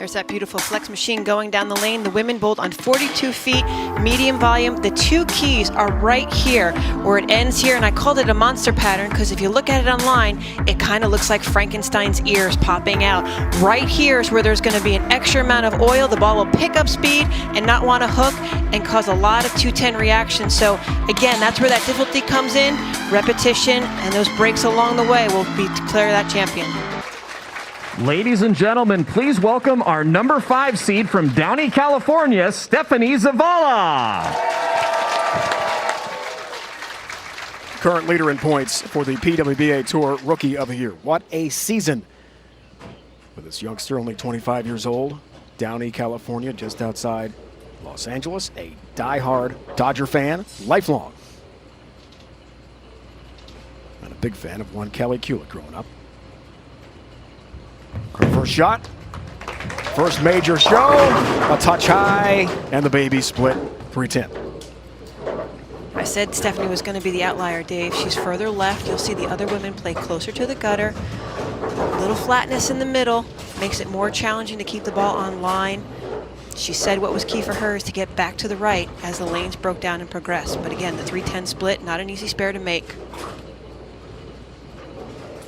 There's that beautiful flex machine going down the lane. The women bowled on 42 feet, medium volume. The two keys are right here where it ends here, and I called it a monster pattern because if you look at it online, it kind of looks like Frankenstein's ears popping out. Right here is where there's going to be an extra amount of oil. The ball will pick up speed and not want to hook and cause a lot of 210 reactions. So again, that's where that difficulty comes in. Repetition and those breaks along the way will declare that champion. Ladies and gentlemen, please welcome our number 5 seed from Downey, California, Stephanie Zavala. Current leader in points for the PWBA Tour Rookie of the Year. What a season for this youngster, only 25 years old. Downey, California, just outside Los Angeles. A die-hard Dodger fan, lifelong. And a big fan of one Kelly Kulick growing up. Her first shot, first major show, a touch high, and the baby split 310. I said Stephanie was going to be the outlier, Dave. She's further left. You'll see the other women play closer to the gutter. A little flatness in the middle makes it more challenging to keep the ball on line. She said what was key for her is to get back to the right as the lanes broke down and progressed. But again, the 310 split, not an easy spare to make.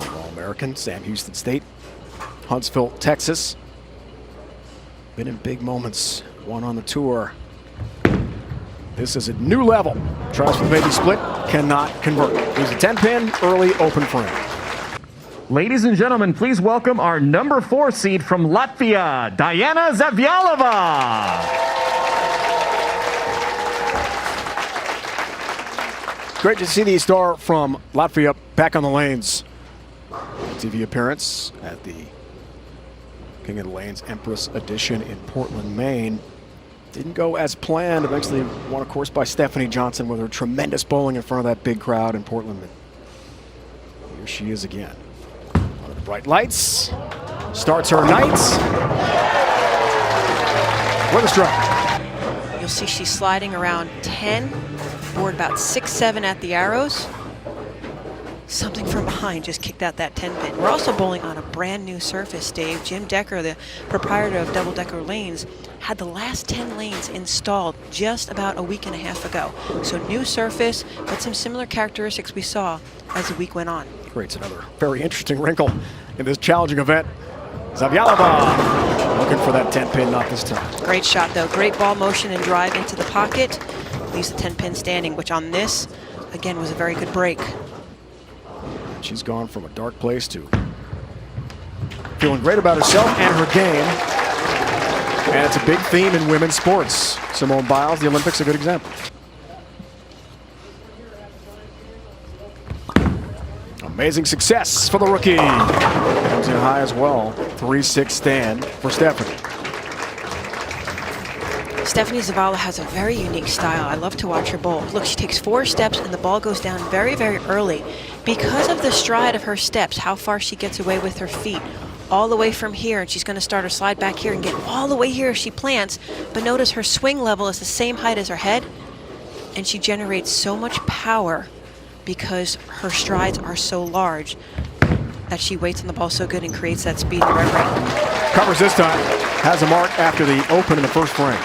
All-American, Sam Houston State. Huntsville, Texas. Been in big moments, won on the tour. This is a new level. Tries for the baby split, cannot convert. He's a 10-pin, early open frame. Ladies and gentlemen, please welcome our number 4 seed from Latvia, Diana Zavjalova. Great to see the star from Latvia back on the lanes. TV appearance at the King of the Lanes Empress Edition in Portland, Maine. Didn't go as planned. Eventually won, of course, by Stephanie Johnson with her tremendous bowling in front of that big crowd in Portland. Here she is again. One of the bright lights. Starts her nights with a strike. You'll see she's sliding around 10, board about 6-7 at the arrows. Something from behind just kicked out that 10-pin. We're also bowling on a brand new surface, Dave. Jim Decker, the proprietor of Double Decker Lanes, had the last 10 lanes installed just about a week and a half ago. So new surface, but some similar characteristics we saw as the week went on. Creates another very interesting wrinkle in this challenging event. Zavjalova looking for that 10-pin, not this time. Great shot, though. Great ball motion and drive into the pocket. Leaves the 10-pin standing, which on this, again, was a very good break. She's gone from a dark place to feeling great about herself and her game. And it's a big theme in women's sports. Simone Biles, the Olympics, a good example. Amazing success for the rookie. Comes in high as well. 3-6 stand for Stephanie. Stephanie Zavala has a very unique style. I love to watch her bowl. Look, she takes 4 steps and the ball goes down very, very early. Because of the stride of her steps, how far she gets away with her feet, all the way from here, and she's going to start her slide back here and get all the way here if she plants. But notice her swing level is the same height as her head, and she generates so much power because her strides are so large that she waits on the ball so good and creates that speed in the red ring. Covers this time, has a mark after the open in the first frame.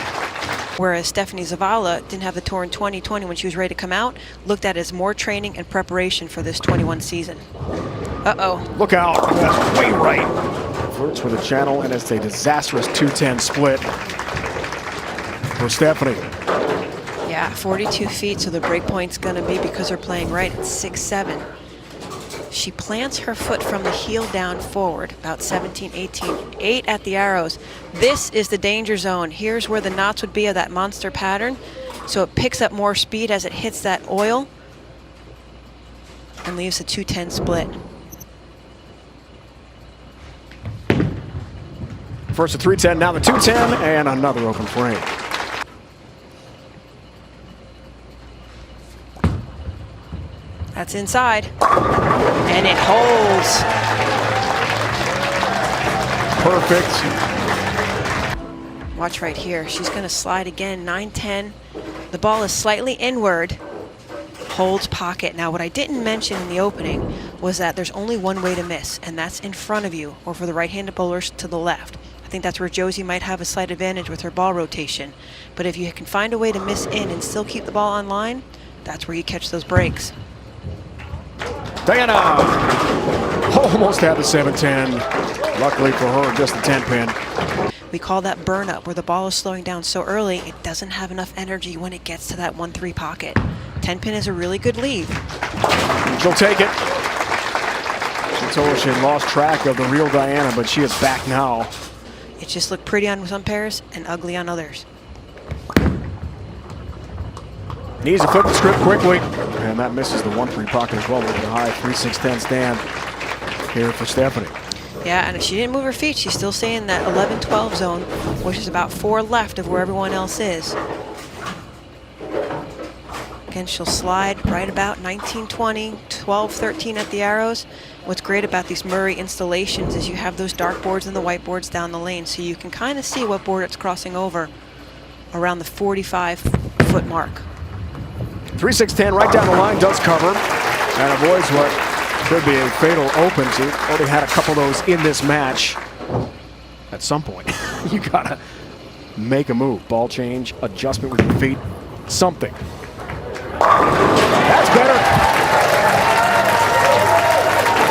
Whereas Stephanie Zavala didn't have the tour in 2020 when she was ready to come out, looked at it as more training and preparation for this 21 season. Uh-oh. Look out, that's way right. Flirts with the channel, and it's a disastrous 210 split for Stephanie. Yeah, 42 feet, so the break point's gonna be, because they're playing right, at 6-7. She plants her foot from the heel down forward, about 17, 18, 8 at the arrows. This is the danger zone. Here's where the knots would be of that monster pattern. So it picks up more speed as it hits that oil and leaves a 210 split. First a 310, now the 210, and another open frame. That's inside, and it holds. Perfect. Watch right here. She's going to slide again, 9-10. The ball is slightly inward. holds pocket. Now, what I didn't mention in the opening was that there's only one way to miss, and that's in front of you, or for the right-handed bowlers, to the left. I think that's where Josie might have a slight advantage with her ball rotation. But if you can find a way to miss in and still keep the ball on line, that's where you catch those breaks. Diana almost had the 7-10. Luckily for her, just the 10-pin. We call that burn up, where the ball is slowing down so early it doesn't have enough energy when it gets to that 1-3 pocket. 10-pin is a really good lead. She'll take it. She told her she had lost track of the real Diana, but she is back now. It just looked pretty on some pairs and ugly on others. Needs to flip the script quickly. And that misses the 1-3 pocket as well with a high 3-6-10 stand here for Stephanie. Yeah, and if she didn't move her feet, she's still staying in that 11-12 zone, which is about 4 left of where everyone else is. Again, she'll slide right about 19-20, 12-13 at the arrows. What's great about these Murray installations is you have those dark boards and the white boards down the lane, so you can kind of see what board it's crossing over around the 45-foot mark. 3-6-10 right down the line, does cover and avoids what could be a fatal open. She already had a couple of those in this match. At some point, you gotta make a move. Ball change, adjustment with your feet, something. That's better.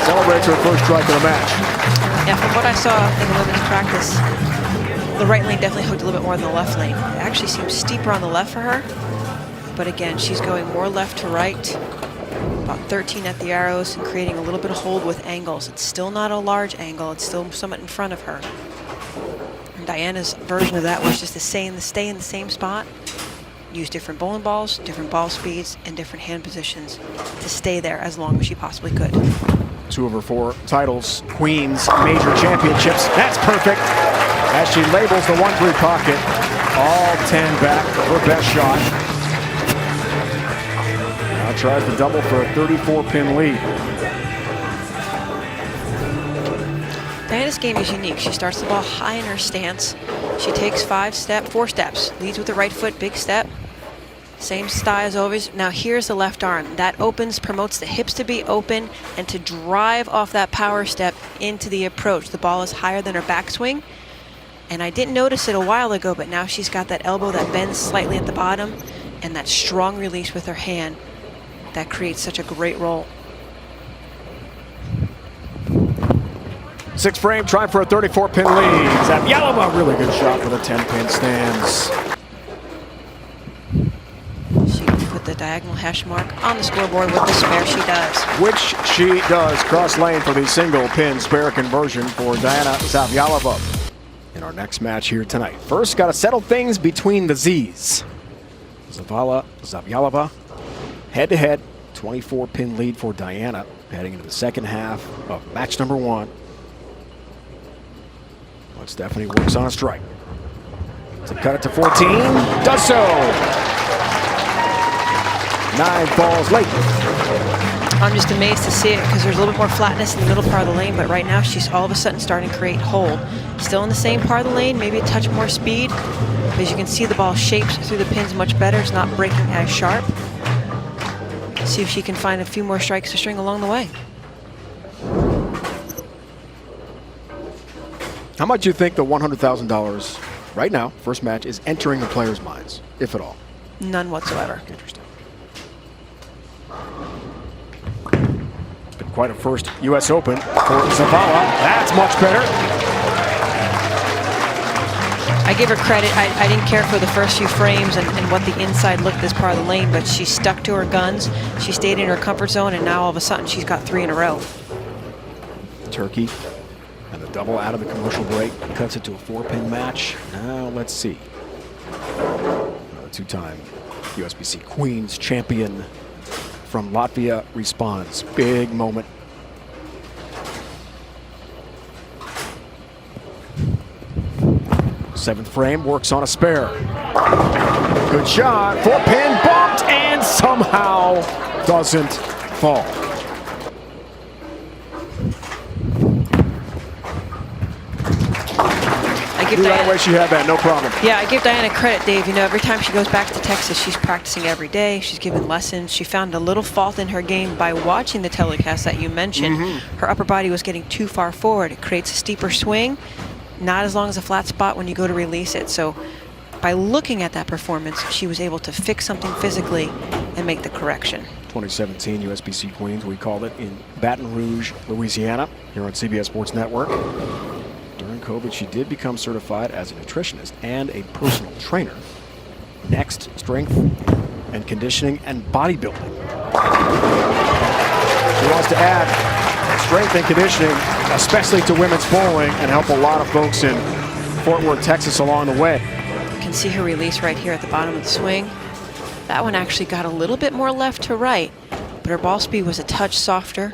Celebrates her first strike of the match. Yeah, from what I saw in the women's practice, the right lane definitely hooked a little bit more than the left lane. It actually seems steeper on the left for her. But again, she's going more left to right, about 13 at the arrows, and creating a little bit of hold with angles. It's still not a large angle. It's still somewhat in front of her. And Diana's version of that was just to stay in the same spot, use different bowling balls, different ball speeds, and different hand positions to stay there as long as she possibly could. 2 of her 4 titles, Queens Major Championships. That's perfect. As she labels the 1-3 pocket, all 10 back, her best shot. Now tries the double for a 34-pin lead. Diana's game is unique. She starts the ball high in her stance. She takes 4 steps, leads with the right foot, big step. Same style as always. Now here's the left arm. That opens, promotes the hips to be open and to drive off that power step into the approach. The ball is higher than her backswing. And I didn't notice it a while ago, but now she's got that elbow that bends slightly at the bottom and that strong release with her hand that creates such a great roll. 6th frame, trying for a 34-pin lead. Zavjalova, really good shot for the 10-pin stands. She put the diagonal hash mark on the scoreboard with the spare. She does. Which she does. Cross lane for the single pin spare conversion for Diana Zavjalova in our next match here tonight. First, got to settle things between the Z's. Zavala, Zavjalova, head-to-head, 24-pin lead for Diana heading into the second half of match number 1. But Stephanie works on a strike. To cut it to 14, does so. 9 falls late. I'm just amazed to see it because there's a little bit more flatness in the middle part of the lane, but right now she's all of a sudden starting to create hold. Still in the same part of the lane, maybe a touch more speed. But as you can see, the ball shapes through the pins much better. It's not breaking as sharp. See if she can find a few more strikes to string along the way. How much do you think the $100,000 right now, first match, is entering the players' minds, if at all? None whatsoever. Interesting. It's been quite a first U.S. Open for Zavala. That's much better. I give her credit. I didn't care for the first few frames and what the inside looked this part of the lane, but she stuck to her guns. She stayed in her comfort zone, and now all of a sudden she's got 3 in a row. Turkey and the double out of the commercial break cuts it to a 4-pin match. Now let's see. A 2-time USBC Queens champion from Latvia responds. Big moment. Seventh frame, works on a spare. Good shot, 4-pin, bumped, and somehow doesn't fall. give Knew right Diana, away she had that, no problem. yeah, I give Diana credit, Dave. You know, every time she goes back to Texas, she's practicing every day. She's giving lessons. She found a little fault in her game by watching the telecast that you mentioned. Her upper body was getting too far forward. It creates a steeper swing, not as long as a flat spot when you go to release it. So by looking at that performance, she was able to fix something physically and make the correction. 2017 USBC Queens, we called it, in Baton Rouge, Louisiana, here on CBS Sports Network. During COVID, she did become certified as a nutritionist and a personal trainer. Next, strength and conditioning and bodybuilding. She wants to add strength and conditioning, especially to women's bowling, and help a lot of folks in Fort Worth, Texas along the way. You can see her release right here at the bottom of the swing. That one actually got a little bit more left to right, but her ball speed was a touch softer,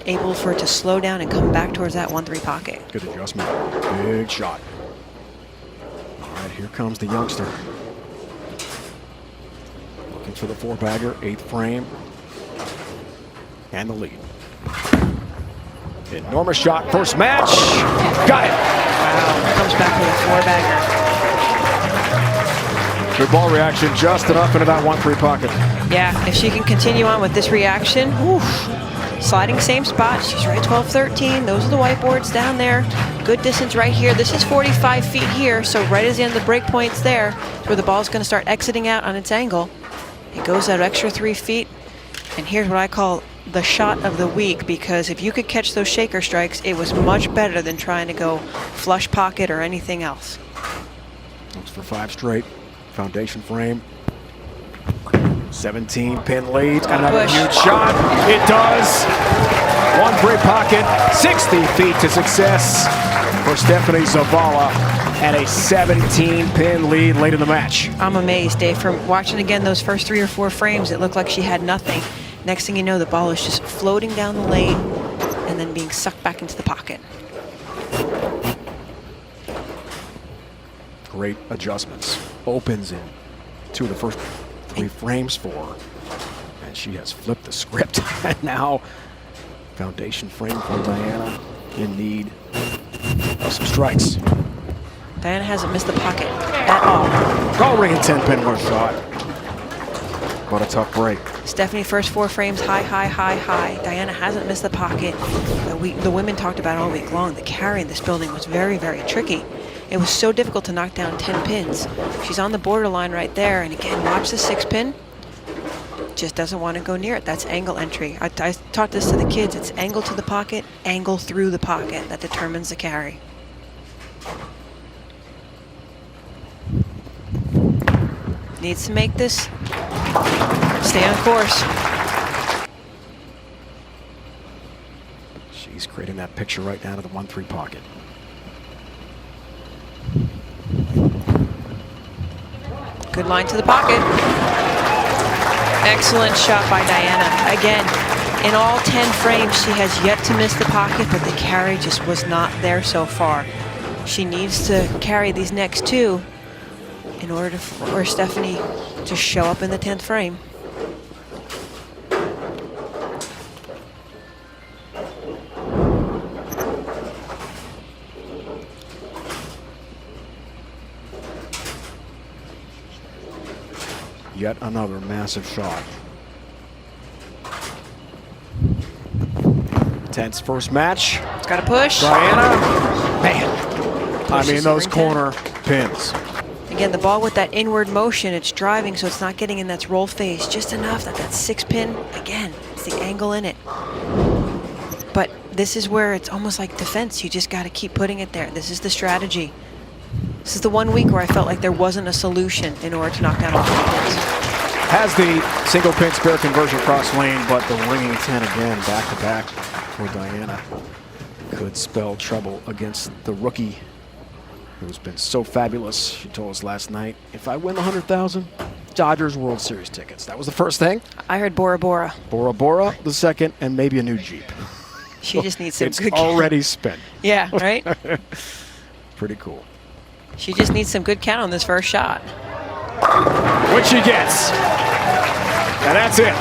able for it to slow down and come back towards that 1-3 pocket. Good adjustment. Big shot. All right, here comes the youngster. Looking for the four-bagger, 8th frame. And the lead. Enormous shot, first match. Got it. Wow, comes back with a four-bagger. Good ball reaction, just enough into that 1-3 pocket. Yeah, if she can continue on with this reaction, oof, sliding same spot. She's right 12-13. Those are the whiteboards down there. Good distance right here. This is 45 feet here, so right as the end of the break point's there, where the ball's going to start exiting out on its angle. It goes that extra 3 feet, and here's what I call the shot of the week, because if you could catch those shaker strikes, it was much better than trying to go flush pocket or anything else. Looks for 5 straight. Foundation frame. 17 pin lead. Another push. huge shot. It does. 1-3 pocket. 60 feet to success for Stephanie Zavala at a 17 pin lead late in the match. I'm amazed, Dave. From watching again those first 3 or 4 frames, it looked like she had nothing. Next thing you know, the ball is just floating down the lane and then being sucked back into the pocket. Great adjustments. Opens in 2 of the first 3 frames for her. And she has flipped the script. And now, foundation frame for Diana in need of some strikes. Diana hasn't missed the pocket at all. Oh, ringing 10 pin worth shot. What a tough break. Stephanie, first 4 frames, high, high, high, high. Diana hasn't missed the pocket. The women talked about all week long. The carry in this building was very, very tricky. It was so difficult to knock down 10 pins. She's on the borderline right there, and again, watch the 6 pin. Just doesn't want to go near it. That's angle entry. I taught this to the kids. It's angle to the pocket, angle through the pocket. That determines the carry. Needs to make this. Stay on course. She's creating that picture right down to the 1-3 pocket. Good line to the pocket. Excellent shot by Diana. Again, in all 10 frames, she has yet to miss the pocket, but the carry just was not there so far. She needs to carry these next 2 in order for Stephanie to show up in the 10th frame. Yet another massive shot. Tense first match. It's got to push. Diana, man. I mean, those corner pins. Again, the ball with that inward motion, it's driving, so it's not getting in that roll phase. Just enough that 6 pin, again, it's the angle in it. But this is where it's almost like defense. You just got to keep putting it there. This is the strategy. This is the one week where I felt like there wasn't a solution in order to knock down all 10 pins. Has the single pin spare conversion cross lane, but the ringing 10 again, back to back for Diana. Could spell trouble against the rookie who's been so fabulous. She told us last night, if I win the 100,000, Dodgers World Series tickets. That was the first thing. I heard Bora Bora. Bora Bora, the second, and maybe a new Jeep. She just needs some it's good already spent. Yeah, right? Pretty cool. She just needs some good count on this first shot. Which she gets. And that's it.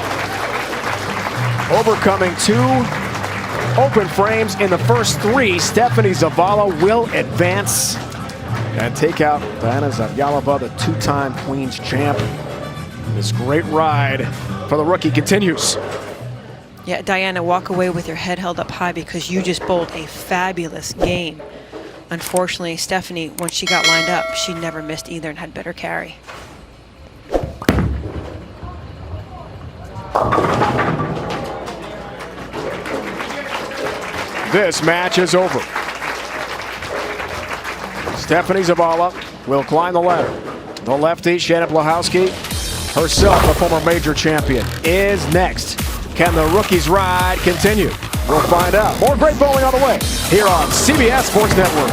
Overcoming 2 open frames in the first 3, Stephanie Zavala will advance And take out Diana Zavjalova, the two-time Queens champ. This great ride for the rookie continues. Yeah, Diana, walk away with your head held up high because you just bowled a fabulous game. Unfortunately, Stephanie, once she got lined up, she never missed either and had better carry. This match is over. Stephanie Zavala will climb the ladder. The lefty, Shannon Blahowski, herself a former major champion, is next. Can the rookies' ride continue? We'll find out. More great bowling on the way here on CBS Sports Network.